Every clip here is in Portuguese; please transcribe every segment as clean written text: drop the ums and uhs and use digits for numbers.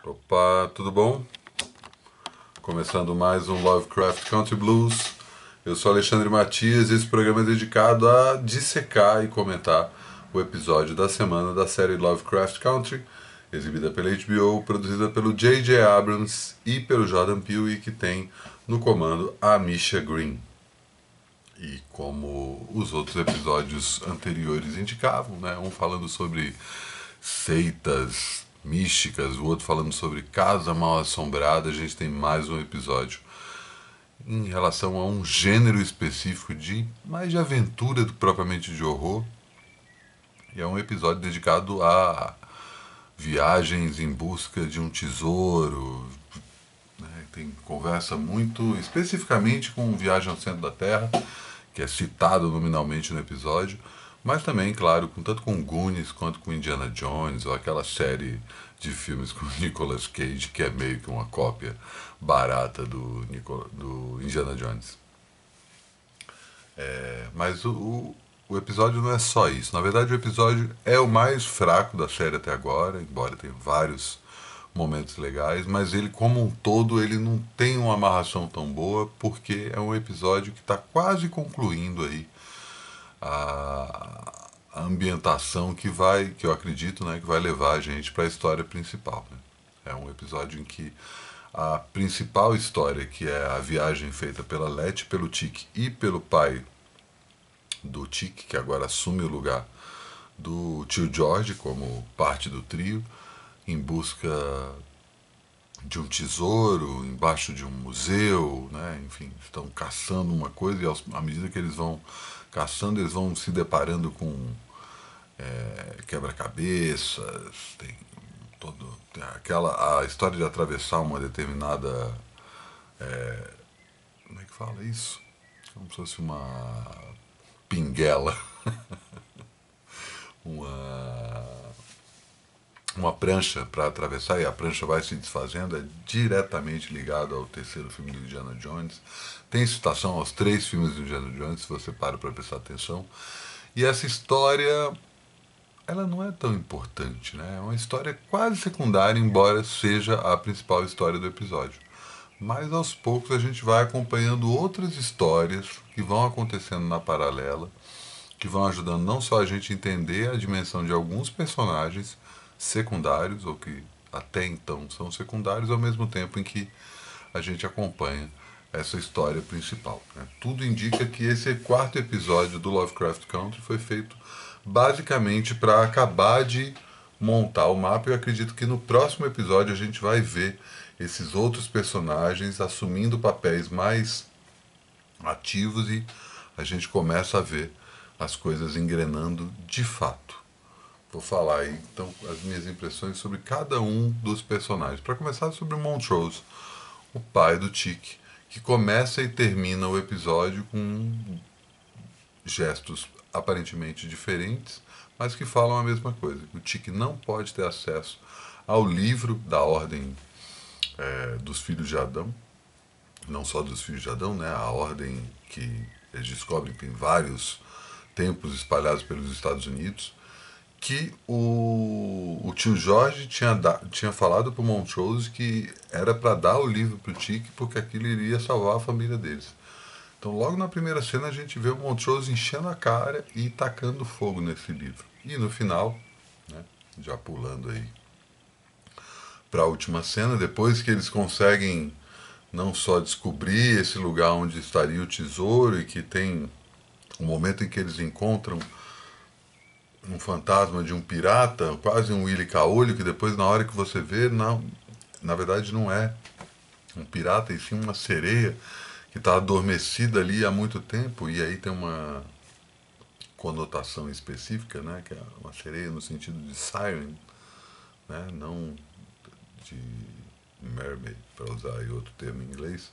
Opa, tudo bom? Começando mais um Lovecraft Country Blues. Eu sou Alexandre Matias e esse programa é dedicado a dissecar e comentar o episódio da semana da série Lovecraft Country, exibida pela HBO, produzida pelo J.J. Abrams e pelo Jordan Peele, que tem no comando a Misha Green. E como os outros episódios anteriores indicavam, né? Um falando sobre seitas místicas, o outro falando sobre casa mal assombrada, a gente tem mais um episódio em relação a um gênero específico de mais de aventura do que propriamente de horror. E é um episódio dedicado a viagens em busca de um tesouro, né? Tem conversa muito especificamente com Viagem ao Centro da Terra, que é citado nominalmente no episódio, mas também, claro, tanto com Goonies quanto com Indiana Jones, ou aquela série de filmes com Nicolas Cage, que é meio que uma cópia barata do Indiana Jones. Mas o episódio não é só isso. Na verdade, o episódio é o mais fraco da série até agora, embora tenha vários momentos legais, mas ele como um todo ele não tem uma amarração tão boa porque é um episódio que está quase concluindo aí a ambientação que eu acredito, né, que vai levar a gente para a história principal. Né? É um episódio em que a principal história, que é a viagem feita pela Letty, pelo Tic e pelo pai do Tic, que agora assume o lugar do tio George como parte do trio, em busca de um tesouro embaixo de um museu, né? Enfim, estão caçando uma coisa e à medida que eles vão caçando, eles vão se deparando com quebra-cabeças, tem aquela a história de atravessar uma determinada, como é que fala isso? Como se fosse uma pinguela, uma uma prancha para atravessar e a prancha vai se desfazendo, é diretamente ligado ao terceiro filme do Indiana Jones. Tem citação aos três filmes do Indiana Jones, se você para prestar atenção. E essa história, ela não é tão importante, né? É uma história quase secundária, embora seja a principal história do episódio. Mas aos poucos a gente vai acompanhando outras histórias que vão acontecendo na paralela, que vão ajudando não só a gente a entender a dimensão de alguns personagens secundários, ou que até então são secundários, ao mesmo tempo em que a gente acompanha essa história principal. Né? Tudo indica que esse quarto episódio do Lovecraft Country foi feito basicamente para acabar de montar o mapa. E eu acredito que no próximo episódio a gente vai ver esses outros personagens assumindo papéis mais ativos e a gente começa a ver as coisas engrenando de fato. Vou falar aí então as minhas impressões sobre cada um dos personagens. Para começar, sobre o Montrose, o pai do Tic, que começa e termina o episódio com gestos aparentemente diferentes, mas que falam a mesma coisa. O Tic não pode ter acesso ao livro da ordem dos filhos de Adão, não só dos filhos de Adão, né? A ordem que eles descobrem que tem vários templos espalhados pelos Estados Unidos, que o tio Jorge tinha falado para o Montrose que era para dar o livro para o Tique porque aquilo iria salvar a família deles. Então, logo na primeira cena, a gente vê o Montrose enchendo a cara e tacando fogo nesse livro. E no final, né, já pulando aí para a última cena, depois que eles conseguem não só descobrir esse lugar onde estaria o tesouro e que tem o momento em que eles encontram um fantasma de um pirata, quase um Willy Caolho, que depois na hora que você vê, não, na verdade não é um pirata, e sim uma sereia que está adormecida ali há muito tempo, e aí tem uma conotação específica, né, que é uma sereia no sentido de siren, né, não de mermaid, para usar aí outro termo em inglês,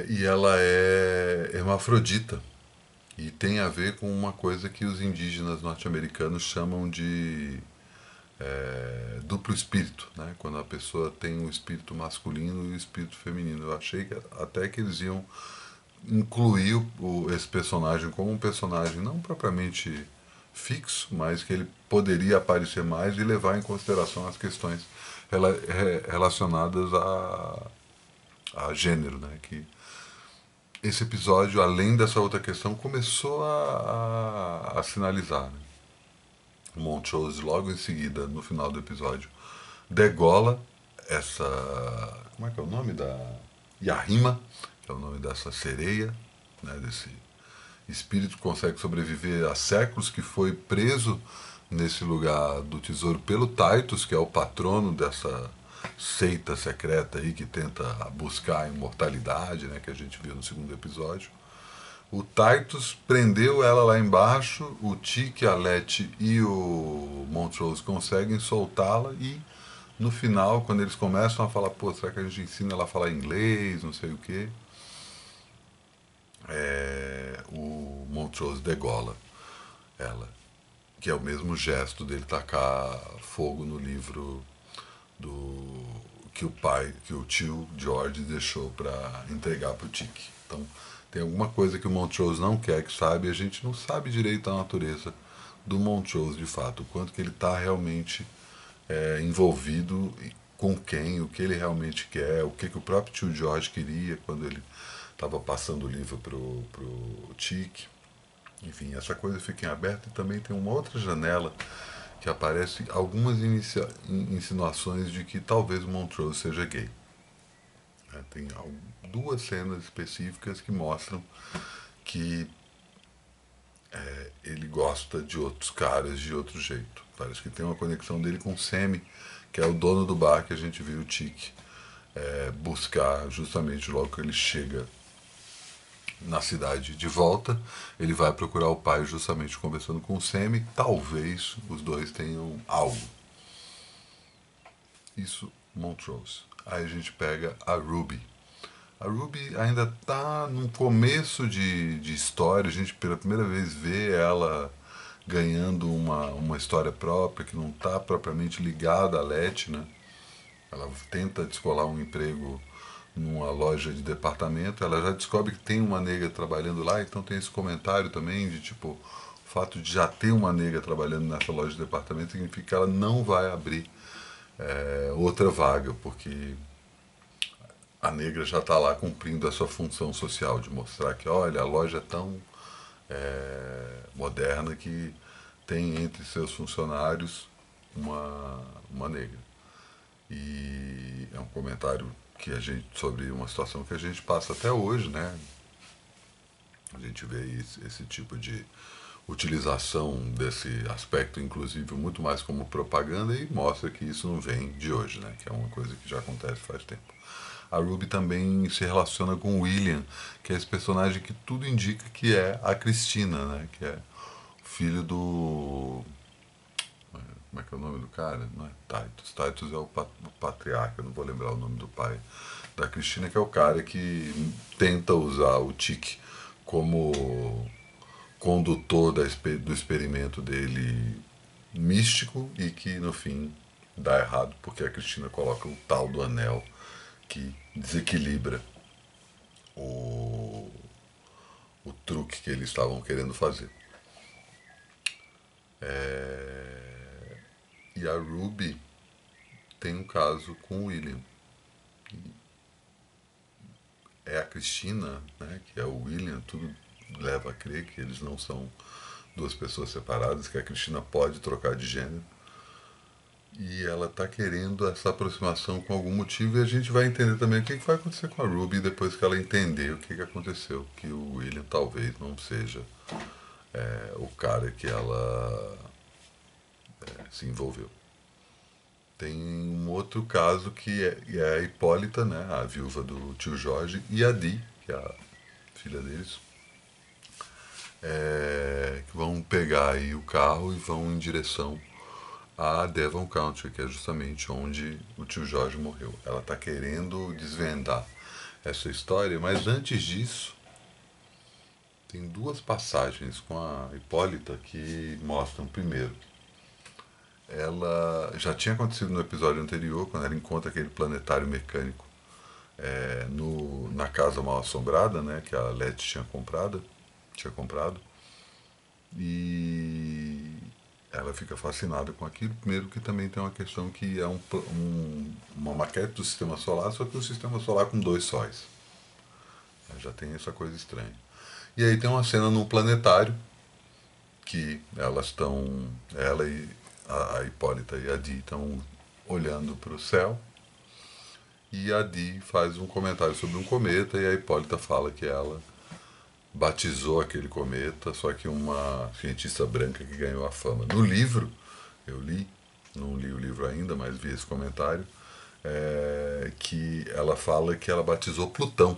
e ela é hermafrodita, e tem a ver com uma coisa que os indígenas norte-americanos chamam de duplo espírito, né? Quando a pessoa tem o espírito masculino e o espírito feminino. Eu achei que até que eles iam incluir esse personagem como um personagem não propriamente fixo, mas que ele poderia aparecer mais e levar em consideração as questões relacionadas a gênero, né? Que esse episódio, além dessa outra questão, começou a sinalizar. Né? O Montrose, logo em seguida, no final do episódio, degola essa. Como é que é o nome da. Yahima, que é o nome dessa sereia, né, desse espírito que consegue sobreviver há séculos, que foi preso nesse lugar do tesouro pelo Titus, que é o patrono dessa seita secreta aí que tenta buscar a imortalidade, né, que a gente viu no segundo episódio. O Titus prendeu ela lá embaixo, o Tiki, a Letty e o Montrose conseguem soltá-la e no final, quando eles começam a falar, pô, será que a gente ensina ela a falar inglês, não sei o quê, o Montrose degola ela, que é o mesmo gesto dele tacar fogo no livro do que o tio George deixou para entregar para o Tiki. Então, tem alguma coisa que o Montrose não quer que saiba e a gente não sabe direito a natureza do Montrose de fato, o quanto que ele está realmente envolvido com quem, o que ele realmente quer, o que o próprio tio George queria quando ele estava passando o livro pro Tiki. Enfim, essa coisa fica em aberto e também tem uma outra janela que aparece algumas insinuações de que talvez o Montrose seja gay. Tem duas cenas específicas que mostram que ele gosta de outros caras de outro jeito. Parece que tem uma conexão dele com o Sammy, que é o dono do bar que a gente viu o Tiki buscar justamente logo que ele chega na cidade de volta. Ele vai procurar o pai justamente conversando com o Sammy. Talvez os dois tenham algo. Isso, Montrose. Aí a gente pega a Ruby. A Ruby ainda está num começo de história. A gente pela primeira vez vê ela ganhando uma história própria que não está propriamente ligada à Letty, né? Ela tenta descolar um emprego numa loja de departamento, ela já descobre que tem uma negra trabalhando lá, então tem esse comentário também de tipo, o fato de já ter uma negra trabalhando nessa loja de departamento significa que ela não vai abrir outra vaga, porque a negra já está lá cumprindo a sua função social de mostrar que, olha, a loja é tão moderna que tem entre seus funcionários uma negra. E é um comentário que a gente sobre uma situação que a gente passa até hoje, né? A gente vê esse tipo de utilização desse aspecto inclusive muito mais como propaganda e mostra que isso não vem de hoje, né? Que é uma coisa que já acontece faz tempo. A Ruby também se relaciona com o William, que é esse personagem que tudo indica que é a Cristina, né? Que é filho do como é que é o nome do cara? Não é Titus. Titus é o patriarca, eu não vou lembrar o nome do pai da Cristina, que é o cara que tenta usar o Tic como condutor do experimento dele místico e que no fim dá errado porque a Cristina coloca o tal do anel que desequilibra o, o truque que eles estavam querendo fazer. E a Ruby tem um caso com o William. É a Cristina, né, que é o William, tudo leva a crer que eles não são duas pessoas separadas, que a Cristina pode trocar de gênero. E ela está querendo essa aproximação com algum motivo e a gente vai entender também o que vai acontecer com a Ruby depois que ela entender o que aconteceu, que o William talvez não seja o cara que ela se envolveu. Tem um outro caso que é a Hipólita, né, a viúva do tio Jorge, e a Dee, que é a filha deles, que vão pegar aí o carro e vão em direção a Devon Country, que é justamente onde o tio Jorge morreu. Ela está querendo desvendar essa história, mas antes disso, tem duas passagens com a Hipólita que mostram, primeiro, ela já tinha acontecido no episódio anterior, quando ela encontra aquele planetário mecânico na casa mal assombrada, né, que a Letty tinha comprado. E ela fica fascinada com aquilo. Primeiro que também tem uma questão que é uma maquete do sistema solar, só que um sistema solar com dois sóis. Já tem essa coisa estranha. E aí tem uma cena num planetário que elas estão, ela e a Hipólita e a Dee estão olhando para o céu, e a Dee faz um comentário sobre um cometa e a Hipólita fala que ela batizou aquele cometa, só que uma cientista branca que ganhou a fama. No livro, eu li, não li o livro ainda, mas vi esse comentário, que ela fala que ela batizou Plutão,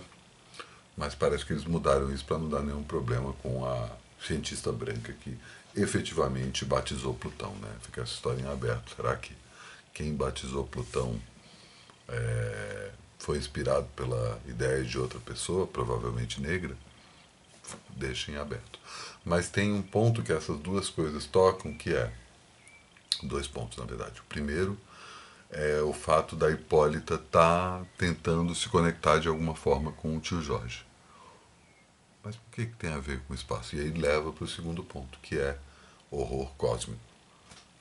mas parece que eles mudaram isso para não dar nenhum problema com a cientista branca que efetivamente batizou Plutão, né? Fica essa história em aberto. Será que quem batizou Plutão foi inspirado pela ideia de outra pessoa, provavelmente negra? Deixa em aberto. Mas tem um ponto que essas duas coisas tocam, que é dois pontos, na verdade. O primeiro é o fato da Hipólita estar tentando se conectar de alguma forma com o tio Jorge. Mas por que tem a ver com o espaço? E aí leva para o segundo ponto, que é horror cósmico.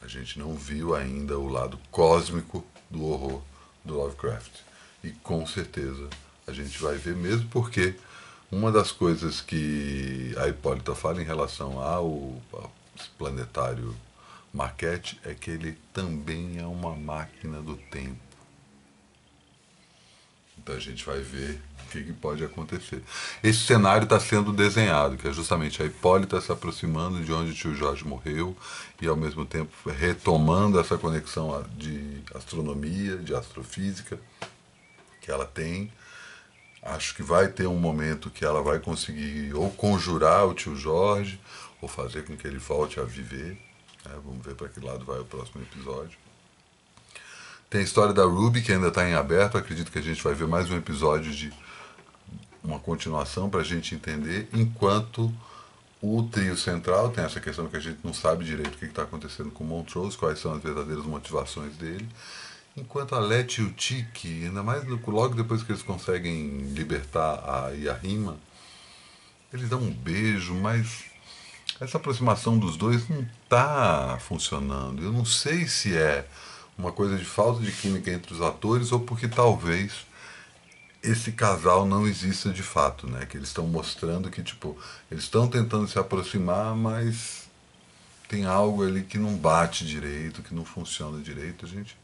A gente não viu ainda o lado cósmico do horror do Lovecraft. E com certeza a gente vai ver, mesmo porque uma das coisas que a Hipólita fala em relação ao planetário Maquette é que ele também é uma máquina do tempo. Então a gente vai ver o que pode acontecer. Esse cenário está sendo desenhado, que é justamente a Hipólita se aproximando de onde o tio Jorge morreu e ao mesmo tempo retomando essa conexão de astronomia, de astrofísica que ela tem. Acho que vai ter um momento que ela vai conseguir ou conjurar o tio Jorge ou fazer com que ele volte a viver. Vamos ver para que lado vai o próximo episódio. Tem a história da Ruby, que ainda está em aberto. Acredito que a gente vai ver mais um episódio de uma continuação para a gente entender, enquanto o trio central tem essa questão que a gente não sabe direito o que está acontecendo com o Montrose, quais são as verdadeiras motivações dele. Enquanto a Letty e o Tiki, ainda mais logo depois que eles conseguem libertar a Yarima, eles dão um beijo, mas essa aproximação dos dois não está funcionando. Eu não sei se é uma coisa de falta de química entre os atores ou porque talvez esse casal não exista de fato, né? Que eles estão mostrando que, tipo, eles estão tentando se aproximar, mas tem algo ali que não bate direito, que não funciona direito. A gente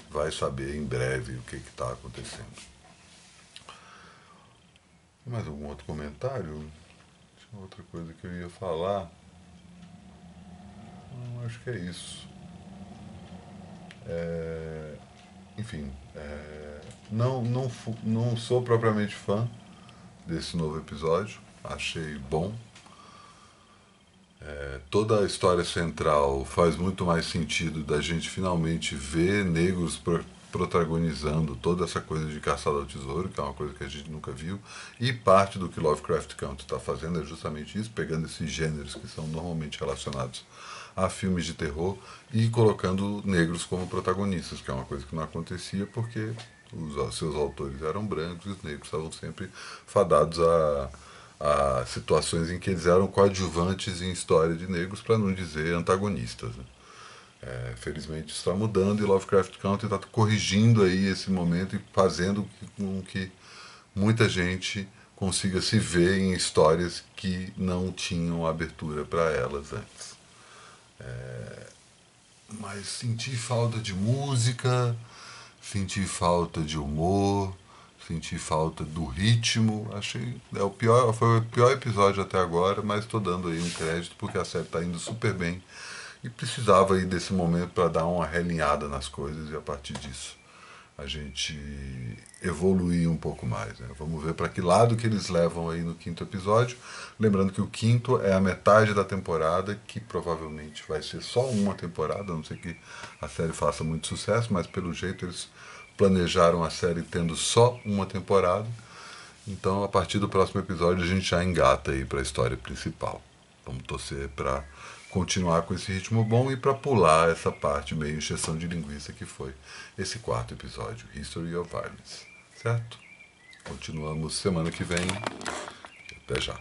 vai saber em breve o que está acontecendo. Tem mais algum outro comentário? Tinha outra coisa que eu ia falar. Não, acho que é isso. Enfim, não sou propriamente fã desse novo episódio. Achei bom. Toda a história central faz muito mais sentido da gente finalmente ver negros protagonizando toda essa coisa de caçada ao tesouro, que é uma coisa que a gente nunca viu, e parte do que Lovecraft Country está fazendo é justamente isso, pegando esses gêneros que são normalmente relacionados a filmes de terror e colocando negros como protagonistas, que é uma coisa que não acontecia porque os seus autores eram brancos e os negros estavam sempre fadados a situações em que eles eram coadjuvantes em história de negros, para não dizer antagonistas. Né? Felizmente isso está mudando e Lovecraft Country está corrigindo aí esse momento e fazendo com que muita gente consiga se ver em histórias que não tinham abertura para elas antes. Mas senti falta de música, senti falta de humor, senti falta do ritmo. Achei foi o pior episódio até agora, mas estou dando aí um crédito porque a série está indo super bem e precisava aí desse momento para dar uma realinhada nas coisas e a partir disso a gente evoluir um pouco mais. Né? Vamos ver para que lado que eles levam aí no quinto episódio. Lembrando que o quinto é a metade da temporada, que provavelmente vai ser só uma temporada, a não ser que a série faça muito sucesso, mas pelo jeito eles planejaram a série tendo só uma temporada. Então, a partir do próximo episódio, a gente já engata aí para a história principal. Vamos torcer para continuar com esse ritmo bom e para pular essa parte meio encheção de linguiça que foi esse quarto episódio, History of Violence. Certo? Continuamos semana que vem. Até já.